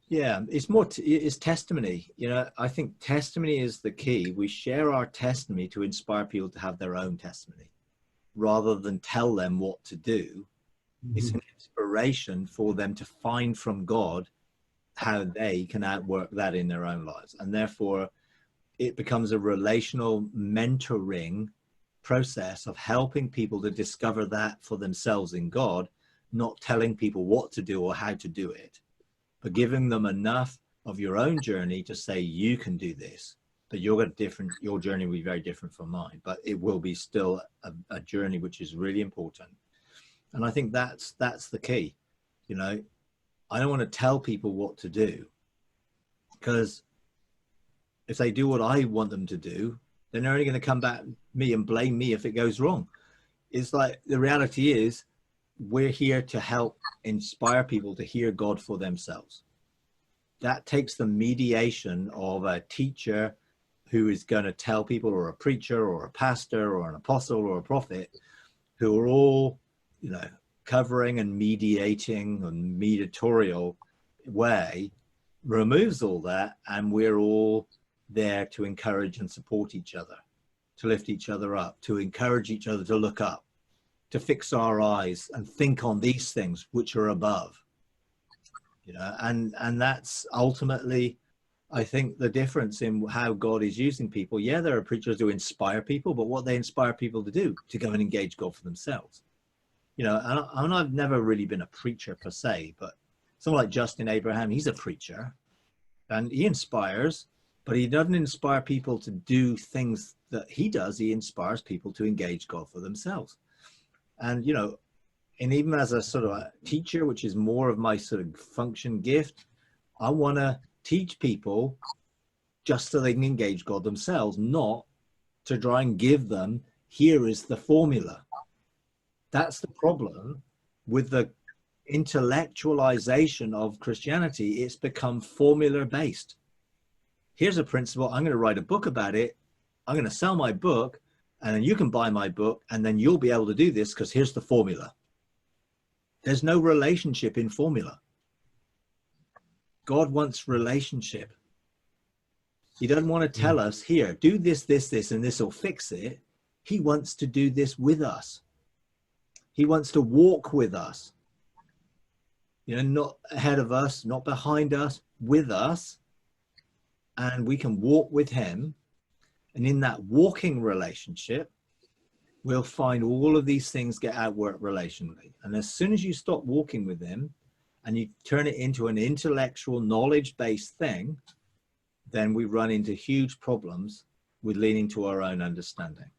Yeah, it's more, it's testimony. You know, I think testimony is the key. We share our testimony to inspire people to have their own testimony rather than tell them what to do. It's Mhm. an inspiration for them to find from God how they can outwork that in their own lives. And therefore, it becomes a relational mentoring process of helping people to discover that for themselves in God, not telling people what to do or how to do it, but giving them enough of your own journey to say, you can do this, but your journey will be very different from mine, but it will be still a journey which is really important. And I think that's the key. You know, I don't want to tell people what to do, because if they do what I want them to do, then they're only going to come back to me and blame me if it goes wrong. It's like, the reality is we're here to help inspire people to hear God for themselves. That takes the mediation of a teacher who is going to tell people, or a preacher or a pastor or an apostle or a prophet, who are all, you know, covering and mediating and mediatorial way, removes all that, and we're all there to encourage and support each other, to lift each other up, to encourage each other to look up, to fix our eyes and think on these things which are above, you know. And that's ultimately, I think, the difference in how God is using people. Yeah, there are preachers who inspire people, but what they inspire people to do, to go and engage God for themselves. You know, and I've never really been a preacher per se, but someone like Justin Abraham, he's a preacher and he inspires, but he doesn't inspire people to do things that he does. He inspires people to engage God for themselves. And, you know, and even as a sort of a teacher, which is more of my sort of function gift, I want to teach people just so they can engage God themselves, not to try and give them, here is the formula. That's the problem with the intellectualization of Christianity. It's become formula based. Here's a principle. I'm going to write a book about it. I'm going to sell my book, and then you can buy my book, and then you'll be able to do this because here's the formula. There's no relationship in formula. God wants relationship. He doesn't want to tell us, here, do this, this, this, and this will fix it. He wants to do this with us. He wants to walk with us. You know, not ahead of us, not behind us, with us. And we can walk with him. And in that walking relationship, we'll find all of these things get outworked relationally. And as soon as you stop walking with him and you turn it into an intellectual, knowledge-based thing, then we run into huge problems with leaning to our own understanding.